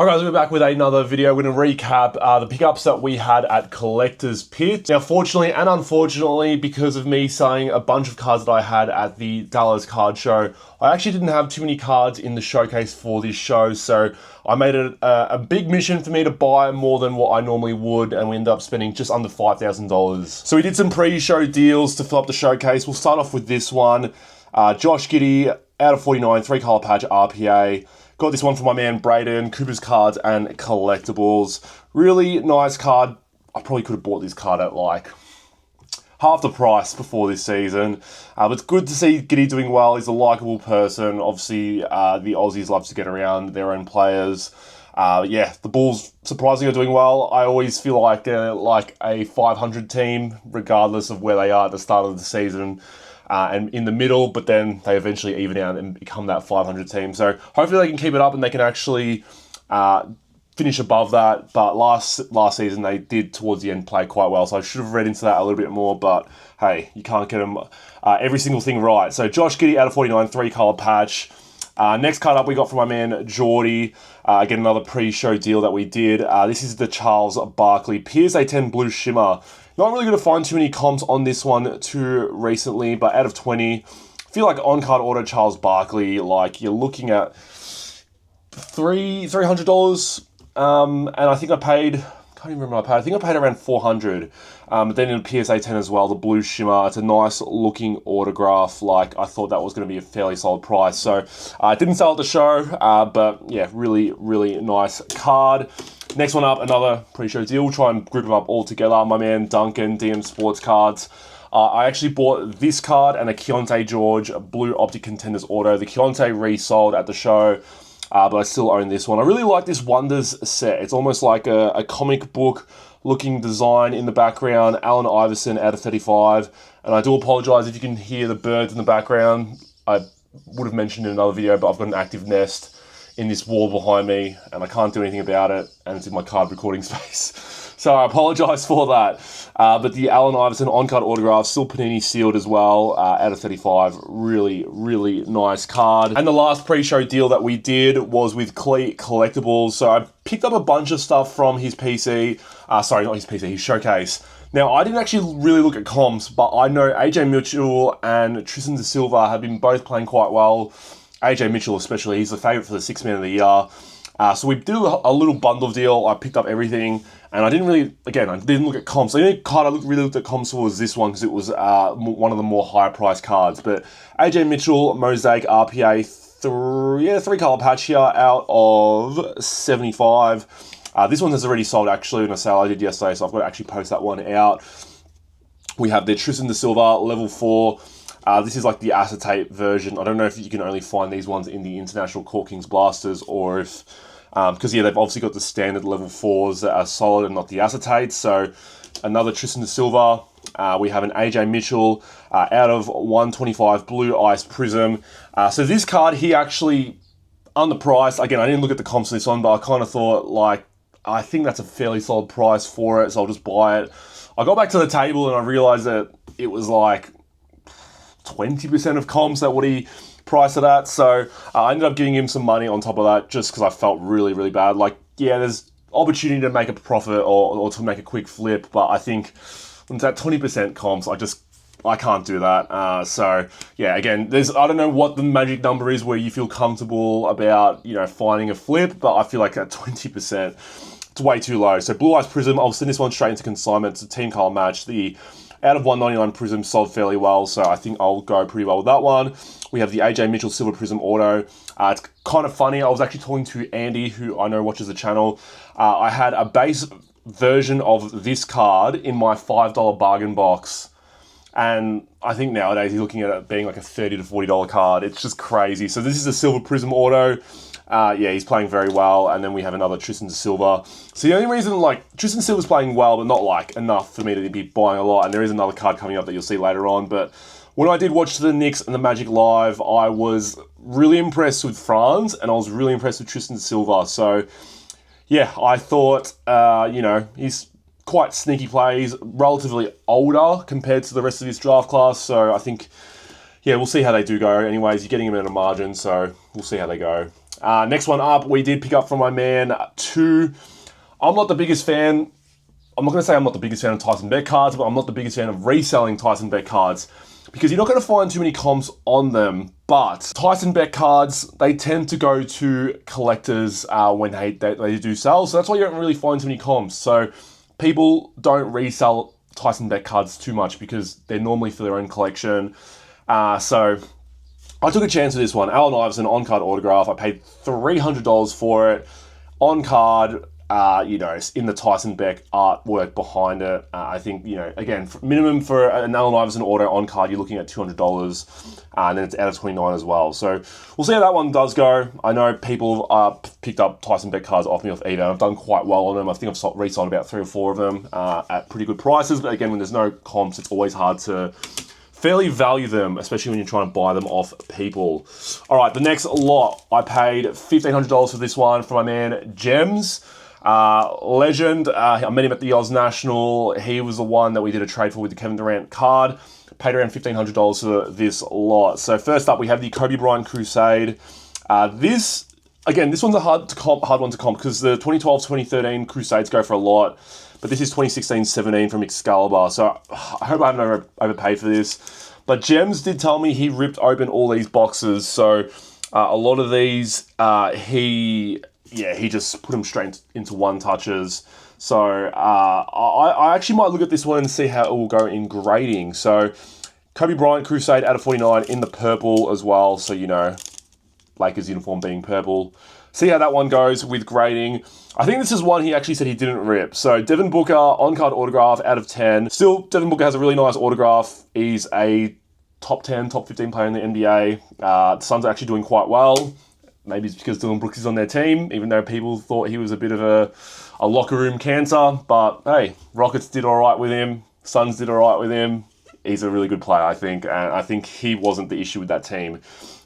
Alright guys, we're back with another video. We're going to recap the pickups that we had at Collector's Pit. Now fortunately and unfortunately, because of me selling a bunch of cards that I had at the Dallas card show, I actually didn't have too many cards in the showcase for this show, so I made it a big mission for me to buy more than what I normally would, and we ended up spending just under $5,000. So we did some pre-show deals to fill up the showcase. We'll start off with this one. Josh Giddey, out of 49, 3-color patch RPA. Got this one from my man Braden, Cooper's Cards and Collectibles. Really nice card. I probably could have bought this card at like half the price before this season. But it's good to see Giddey doing well. He's a likable person. Obviously, the Aussies love to get around their own players. Yeah, the Bulls surprisingly are doing well. I always feel like they're like a 500 team, regardless of where they are at the start of the season. And in the middle, but then they eventually even out and become that 500 team. So hopefully they can keep it up and they can actually finish above that. But last season they did towards the end play quite well, so I should have read into that a little bit more. But hey, you can't get them every single thing right. So Josh Giddey out of 49, 3-color patch. Next card up we got from my man Geordie. Again, another pre-show deal that we did. This is the Charles Barkley PSA 10 Blue Shimmer. Not really going to find too many comps on this one too recently, but out of 20, I feel like on-card auto Charles Barkley, like you're looking at $300. And I think I paid, can't even remember what I paid. I think I paid around $400. But then in PSA 10 as well, the Blue Shimmer, it's a nice looking autograph. Like I thought that was going to be a fairly solid price. So I didn't sell at the show, but yeah, really, really nice card. Next one up, another pre-show deal. We'll try and group them up all together. My man Duncan, DM Sports Cards. I actually bought this card and a Keontae George Blue Optic Contenders Auto. The Keontae resold at the show, but I still own this one. I really like this Wonders set. It's almost like a comic book looking design in the background. Allen Iverson out of 35. And I do apologize if you can hear the birds in the background. I would have mentioned in another video, but I've got an active nest in this wall behind me and I can't do anything about it, and it's in my card recording space. So I apologize for that. But the Allen Iverson on-card autograph, still Panini sealed as well, out of 35. Really, really nice card. And the last pre-show deal that we did was with Collectibles. So I picked up a bunch of stuff from his PC. Sorry, not his PC, his showcase. Now, I didn't actually really look at comps, but I know AJ Mitchell and Tristan Da Silva have been both playing quite well. AJ Mitchell especially, he's the favourite for the 6th man of the year. So we did a little bundle deal. I picked up everything, and I didn't really, again, I didn't look at comps. The only card I really looked at comps for was this one, because it was one of the more higher priced cards. But AJ Mitchell, Mosaic RPA, 3-color patch here out of 75. This one has already sold actually in a sale I did yesterday, so I've got to actually post that one out. We have the Tristan Da Silva, level 4. This is like the acetate version. I don't know if you can only find these ones in the International Court Kings Blasters, or if, because yeah, they've obviously got the standard level 4s that are solid and not the acetate. So another Tristan Da Silva. We have an AJ Mitchell out of 125 Blue Ice Prism. So this card, he actually, underpriced. Again, I didn't look at the comps on this one, but I kind of thought, like, I think that's a fairly solid price for it, so I'll just buy it. I got back to the table and I realized that it was like 20% of comps at what he priced it at. So I ended up giving him some money on top of that, just because I felt really, really bad. Like, yeah, there's opportunity to make a profit or to make a quick flip, but I think when it's at 20% comps, I can't do that. So yeah, again, I don't know what the magic number is where you feel comfortable about, you know, finding a flip, but I feel like at 20%, it's way too low. So Blue Ice Prism, I'll send this one straight into consignment. It's a team color match. The out of 199 Prism sold fairly well, so I think I'll go pretty well with that one. We have the AJ Mitchell Silver Prism Auto. It's kind of funny. I was actually talking to Andy, who I know watches the channel. I had a base version of this card in my $5 bargain box. And I think nowadays he's looking at it being like a $30 to $40 card. It's just crazy. So this is a Silver Prism Auto. Yeah, he's playing very well. And then we have another Tristan Da Silva. So the only reason, like, Tristan Da Silva's playing well, but not like enough for me to be buying a lot. And there is another card coming up that you'll see later on. But when I did watch the Knicks and the Magic live, I was really impressed with Franz, and I was really impressed with Tristan Da Silva. So yeah, I thought, you know, he's quite sneaky plays, relatively older compared to the rest of this draft class. So I think, yeah, we'll see how they do go. Anyways, you're getting them at a margin, so we'll see how they go. Next one up, we did pick up from my man 2. I'm not the biggest fan. I'm not going to say I'm not the biggest fan of Tyson Bet cards, but I'm not the biggest fan of reselling Tyson Bet cards because you're not going to find too many comps on them. But Tyson Bet cards, they tend to go to collectors when they do sell. So that's why you don't really find too many comps. So people don't resell Tyson Bet cards too much because they're normally for their own collection. So I took a chance with this one. Allen Iverson on-card autograph. I paid $300 for it. On-card, in the Tyson Beck artwork behind it. I think, again, minimum for an Allen Iverson auto on-card, you're looking at $200. And then it's out of 29 as well. So we'll see how that one does go. I know people picked up Tyson Beck cards off me off eBay. I've done quite well on them. I think I've resold about 3 or 4 of them at pretty good prices. But again, when there's no comps, it's always hard to fairly value them, especially when you're trying to buy them off people. All right, the next lot, I paid $1,500 for this one from my man Gems. Legend. I met him at the Oz National. He was the one that we did a trade for with the Kevin Durant card. Paid around $1,500 for this lot. So first up, we have the Kobe Bryant Crusade. This one's a hard one to comp because the 2012-2013 Crusades go for a lot. But this is 2016-17 from Excalibur. So I hope I haven't overpaid for this. But Gems did tell me he ripped open all these boxes. So a lot of these, he just put them straight into one touches. So I actually might look at this one and see how it will go in grading. So Kobe Bryant Crusade out of 49 in the purple as well. So, Lakers uniform being purple. See how that one goes with grading. I think this is one he actually said he didn't rip. So Devin Booker on-card autograph out of 10. Still, Devin Booker has a really nice autograph. He's a top 10, top 15 player in the NBA. The Suns are actually doing quite well. Maybe it's because Dylan Brooks is on their team, even though people thought he was a bit of a locker room cancer. But hey, Rockets did all right with him. Suns did all right with him. He's a really good player, I think. And I think he wasn't the issue with that team,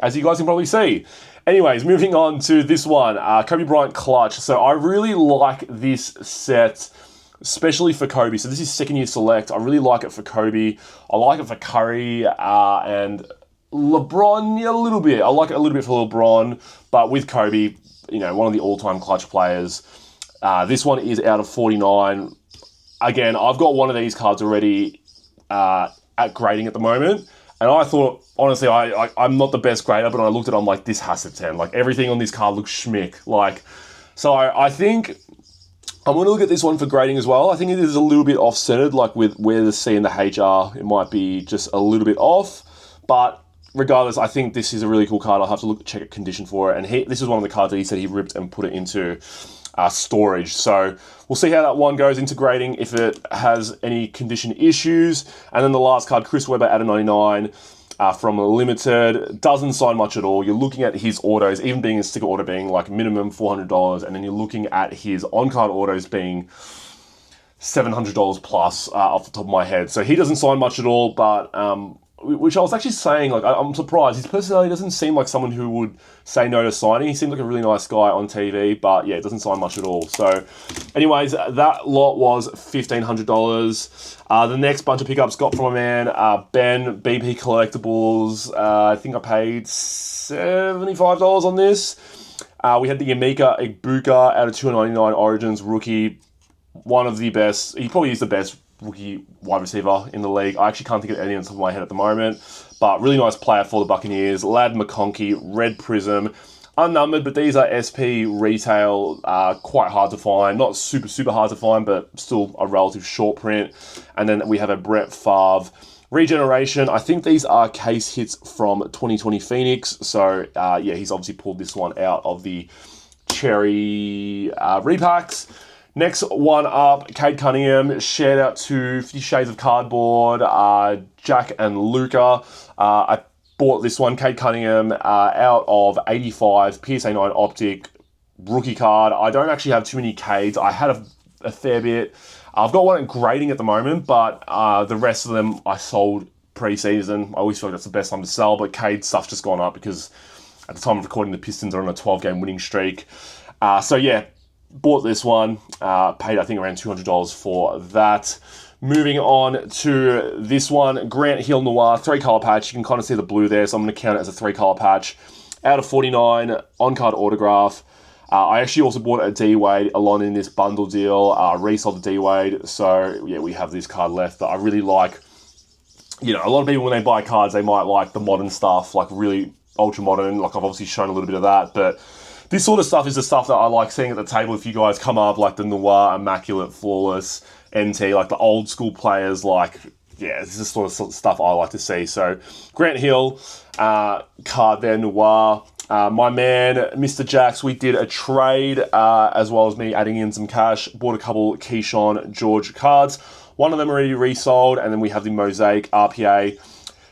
as you guys can probably see. Anyways, moving on to this one, Kobe Bryant Clutch. So I really like this set, especially for Kobe. So this is second year select. I really like it for Kobe. I like it for Curry and LeBron a little bit. I like it a little bit for LeBron, but with Kobe, one of the all-time clutch players. This one is out of 49. Again, I've got one of these cards already at grading at the moment. And I thought, honestly, I'm not the best grader, but when I looked at it, I'm like, this has a 10. Like, everything on this card looks schmick. So I think I'm going to look at this one for grading as well. I think it is a little bit off-centered, like with where the C and the H are. It might be just a little bit off. But regardless, I think this is a really cool card. I'll have to check a condition for it. And this is one of the cards that he said he ripped and put it into storage. So we'll see how that one goes into grading, if it has any condition issues. And then the last card, Chris Webber out of 99 from Limited. Doesn't sign much at all. You're looking at his autos, even being a sticker auto being like minimum $400. And then you're looking at his on-card autos being $700 plus off the top of my head. So he doesn't sign much at all, but which I was actually saying, like, I'm surprised. His personality doesn't seem like someone who would say no to signing. He seemed like a really nice guy on TV, but yeah, it doesn't sign much at all. So anyways, that lot was $1,500. The next bunch of pickups got from a man, Ben, BP Collectibles. I think I paid $75 on this. We had the Yamika Egbuka out of 299 Origins rookie. One of the best. He probably is the best rookie wide receiver in the league. I actually can't think of any on the top of my head at the moment, but really nice player for the Buccaneers. Lad McConkey, Red Prism, unnumbered, but these are SP retail, quite hard to find. Not super hard to find, but still a relative short print. And then we have a Brett Favre Regeneration. I think these are case hits from 2020 Phoenix. So yeah, he's obviously pulled this one out of the cherry repacks. Next one up, Cade Cunningham. Shout out to 50 Shades of Cardboard, Jack and Luca. I bought this one, Cade Cunningham, out of 85, PSA 9 Optic, rookie card. I don't actually have too many Cades. I had a fair bit. I've got one at grading at the moment, but the rest of them I sold pre-season. I always feel like that's the best time to sell, but Cade stuff's just gone up because at the time of recording, the Pistons are on a 12-game winning streak. So yeah, bought this one, paid I think around $200 for that. Moving on to this one, Grant Hill Noir, 3-color patch. You can kind of see the blue there, so I'm going to count it as a 3-color patch. out of 49, on-card autograph. I actually also bought a D-Wade along in this bundle deal, resold the D-Wade. So, yeah, we have this card left that I really like. You know, a lot of people, when they buy cards, they might like the modern stuff, like really ultra-modern. Like, I've obviously shown a little bit of that. But this sort of stuff is the stuff that I like seeing at the table if you guys come up, like the Noir, Immaculate, Flawless, NT, like the old school players, like, yeah, this is the sort of stuff I like to see. So, Grant Hill, card there, Noir. My man, Mr. Jax, we did a trade, as well as me adding in some cash. Bought a couple Keyshawn George cards. One of them already resold, and then we have the Mosaic RPA.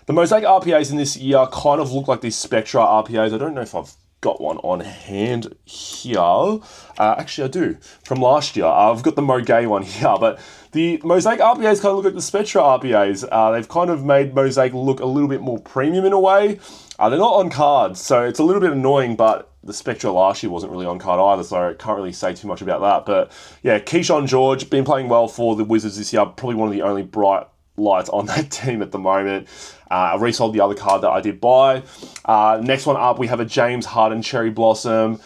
The Mosaic RPAs in this year kind of look like these Spectra RPAs. I don't know if I've got one on hand here. Actually, I do. From last year. I've got the Mogay one here, but the Mosaic RPAs kind of look like the Spectra RPAs. They've kind of made Mosaic look a little bit more premium in a way. They're not on cards, so it's a little bit annoying, but the Spectra last year wasn't really on card either, so I can't really say too much about that. But yeah, Keyshawn George, been playing well for the Wizards this year. Probably one of the only bright lights on that team at the moment. I resold the other card that I did buy. Next one up, we have a James Harden Cherry Blossom.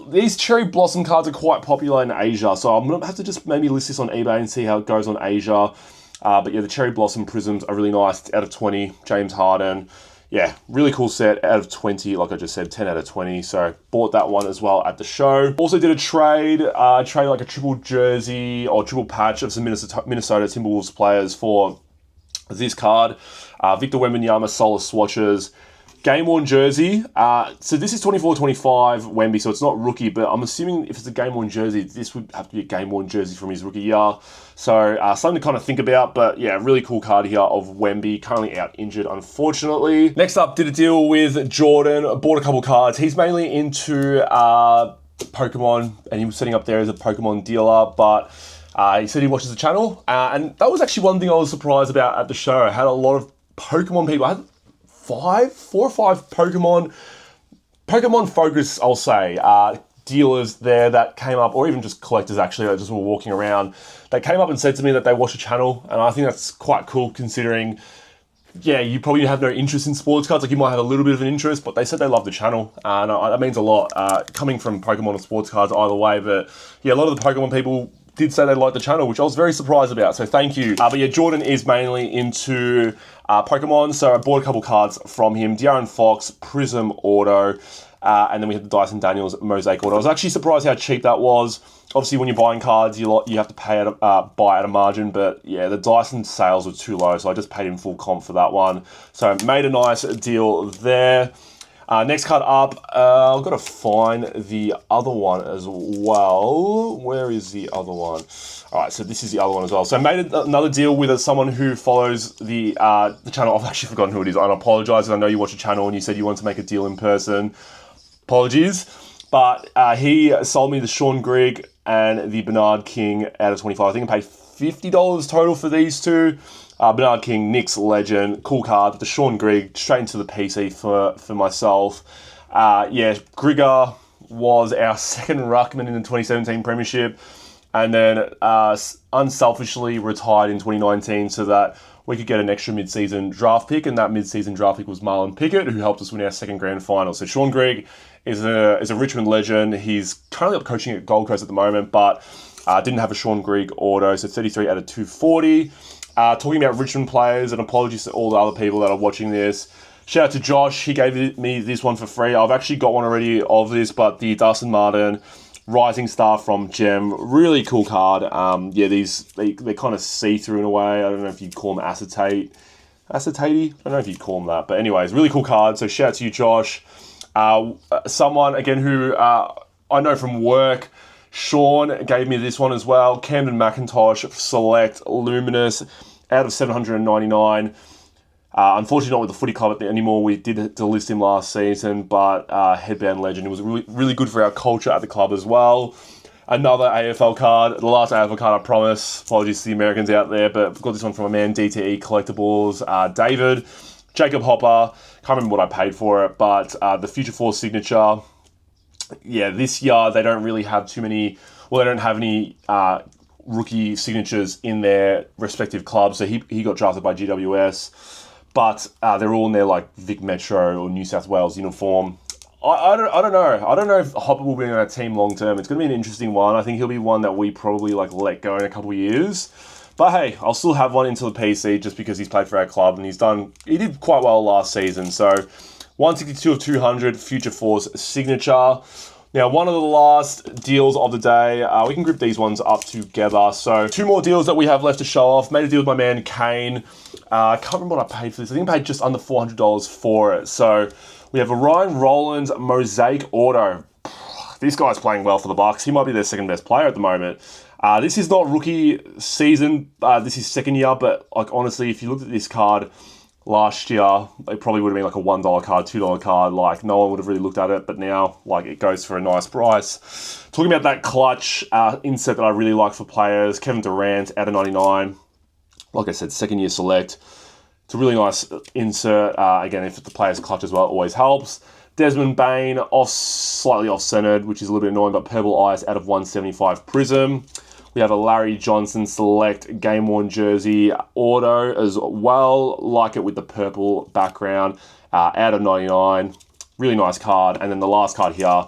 These Cherry Blossom cards are quite popular in Asia, so I'm going to have to just maybe list this on eBay and see how it goes on Asia. But yeah, the Cherry Blossom Prisms are really nice. Out of 20, James Harden. Yeah, really cool set. Out of 20, like I just said, 10 out of 20. So bought that one as well at the show. Also did a trade like a triple jersey or triple patch of some Minnesota Timberwolves players for this card. Victor Wembanyama Solar Swatches. Game-worn jersey. So this is 24-25 Wemby, so it's not rookie, but I'm assuming if it's a game-worn jersey, this would have to be a game-worn jersey from his rookie year. So something to kind of think about, but yeah, really cool card here of Wemby, currently out injured, unfortunately. Next up, did a deal with Jordan, bought a couple cards. He's mainly into Pokemon, and he was setting up there as a Pokemon dealer, but he said he watches the channel, and that was actually one thing I was surprised about at the show. I had a lot of Pokemon people. I had 4 or 5 Pokemon focus, I'll say, dealers there that came up, or even just collectors actually that just were walking around. They came up and said to me that they watch the channel, and I think that's quite cool considering, yeah, you probably have no interest in sports cards. Like, you might have a little bit of an interest, but they said they love the channel, and that means a lot, coming from Pokemon or sports cards either way. But yeah, a lot of the Pokemon people did say they liked the channel, which I was very surprised about, so thank you. But yeah, Jordan is mainly into Pokemon, so I bought a couple cards from him. De'Aaron Fox, Prism Auto, and then we have the Dyson Daniels Mosaic Auto. I was actually surprised how cheap that was. Obviously, when you're buying cards, you have to pay buy at a margin, but yeah, the Dyson sales were too low, so I just paid in full comp for that one. So made a nice deal there. Next card up, I've got to find the other one as well. Where is the other one? All right, so this is the other one as well. So I made another deal with someone who follows the channel. I've actually forgotten who it is, and I apologize. I know you watch the channel and you said you wanted to make a deal in person. Apologies. But he sold me the Sean Grigg and the Bernard King out of 25. I think I paid $50 total for these two. Bernard King, Knicks legend, cool card. The Sean Grigg, straight into the PC for myself. Yeah, Grigger was our second ruckman in the 2017 Premiership, and then unselfishly retired in 2019 so that we could get an extra mid-season draft pick, and that mid-season draft pick was Marlon Pickett, who helped us win our second grand final. So Sean Grigg is a Richmond legend. He's currently up coaching at Gold Coast at the moment, but didn't have a Sean Grigg auto, so 33 out of 240. Talking about Richmond players, and apologies to all the other people that are watching this. Shout out to Josh, he gave me this one for free. I've actually got one already of this, but the Dustin Martin Rising Star from Gem, really cool card. Yeah, they're kind of see-through in a way. I don't know if you'd call them acetate. Acetate-y? I don't know if you'd call them that. But anyways, really cool card. So shout out to you, Josh. Someone, again, who I know from work, Sean gave me this one as well. Camden McIntosh Select Luminous out of 799. Unfortunately, not with the footy club anymore. We did delist him last season, but headband legend. It was really, really good for our culture at the club as well. Another AFL card, the last AFL card, I promise. Apologies to the Americans out there, but I've got this one from a man, DTE Collectibles, David, Jacob Hopper. Can't remember what I paid for it, but the Future Force signature. Yeah, this year they don't really have too many. Well, they don't have any rookie signatures in their respective clubs. So he got drafted by GWS, but they're all in their like Vic Metro or New South Wales uniform. I don't know. I don't know if Hopper will be on our team long term. It's going to be an interesting one. I think he'll be one that we probably like let go in a couple of years. But hey, I'll still have one into the PC just because he's played for our club and he did quite well last season. So 162 of 200, Future Force signature. Now, one of the last deals of the day, we can group these ones up together. So 2 more deals that we have left to show off. Made a deal with my man, Kane. I can't remember what I paid for this. I think I paid just under $400 for it. So we have a Ryan Rollins Mosaic Auto. This guy's playing well for the Bucks. He might be their second best player at the moment. This is not rookie season. This is second year, but like honestly, if you looked at this card last year, it probably would have been like a $1 card, $2 card. Like no one would have really looked at it, but now like it goes for a nice price. Talking about that clutch insert that I really like for players, Kevin Durant out of 99. Like I said, second year select. It's a really nice insert. Again, if the player's clutch as well, it always helps. Desmond Bain slightly off-centered, which is a little bit annoying, but purple ice out of 175 Prism. We have a Larry Johnson Select Game Worn Jersey Auto as well. Like it with the purple background out of 99. Really nice card. And then the last card here.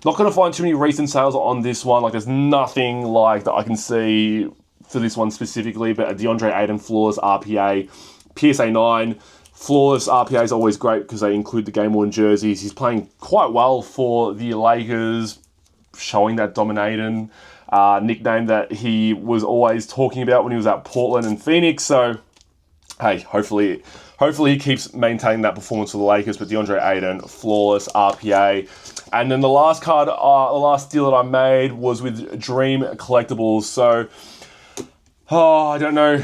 Not going to find too many recent sales on this one. Like there's nothing like that I can see for this one specifically, but a DeAndre Ayton Flawless RPA, PSA 9. Flawless RPA is always great because they include the game-worn jerseys. He's playing quite well for the Lakers, showing that dominating nickname that he was always talking about when he was at Portland and Phoenix. So, hey, hopefully he keeps maintaining that performance for the Lakers. But DeAndre Ayton, Flawless RPA. And then the last card, the last deal that I made was with Dream Collectibles. So, I don't know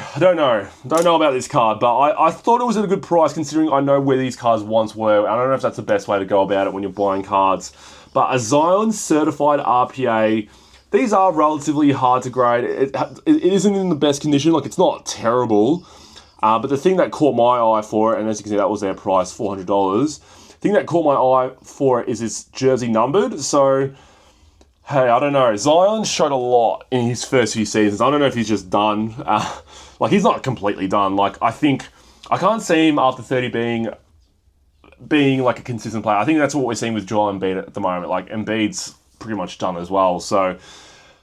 about this card, but I thought it was at a good price considering I know where these cards once were. I don't know if that's the best way to go about it when you're buying cards. But a Zion certified RPA, these are relatively hard to grade. It isn't in the best condition, like it's not terrible. But the thing that caught my eye for it, and as you can see that was their price, $400. The thing that caught my eye for it is it's jersey numbered, so hey, I don't know. Zion showed a lot in his first few seasons. I don't know if he's just done. Like, he's not completely done. Like, I can't see him after 30 being like a consistent player. I think that's what we're seeing with Joel Embiid at the moment. Like, Embiid's pretty much done as well. So,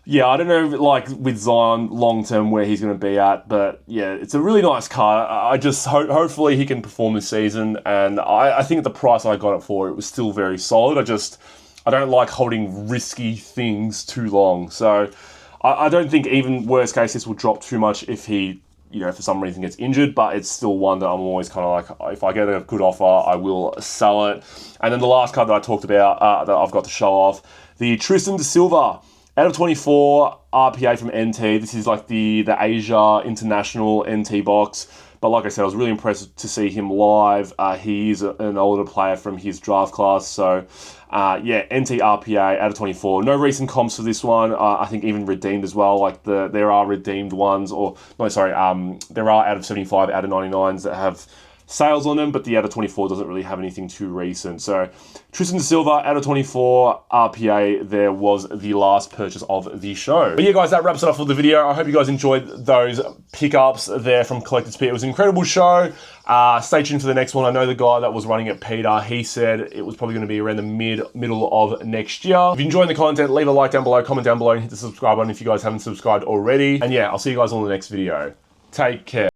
yeah, I don't know, like, with Zion long-term where he's going to be at. But, yeah, it's a really nice card. I just hopefully he can perform this season. And I think at the price I got it for, it was still very solid. I don't like holding risky things too long. So I don't think even worst case this will drop too much if he, for some reason gets injured, but it's still one that I'm always kind of like, if I get a good offer, I will sell it. And then the last card that I talked about that I've got to show off, the Tristan da Silva out of 24 RPA from NT. This is like the Asia International NT box. But like I said, I was really impressed to see him live. He's an older player from his draft class. So, yeah, NT RPA out of 24. No recent comps for this one. I think even redeemed as well. Like there are redeemed ones, there are out of 75, out of 99s that have sales on them, but the out of 24 doesn't really have anything too recent. So Tristan da Silva out of 24 RPA there was the last purchase of the show. But yeah, guys, that wraps it up for the video. I hope you guys enjoyed those pickups there from Collector's Pit. It was an incredible show. Stay tuned for the next one. I know the guy that was running it, Peter, he said it was probably going to be around the middle of next year. If you're enjoying the content, leave a like down below, comment down below, and hit the subscribe button if you guys haven't subscribed already. And yeah, I'll see you guys on the next video. Take care.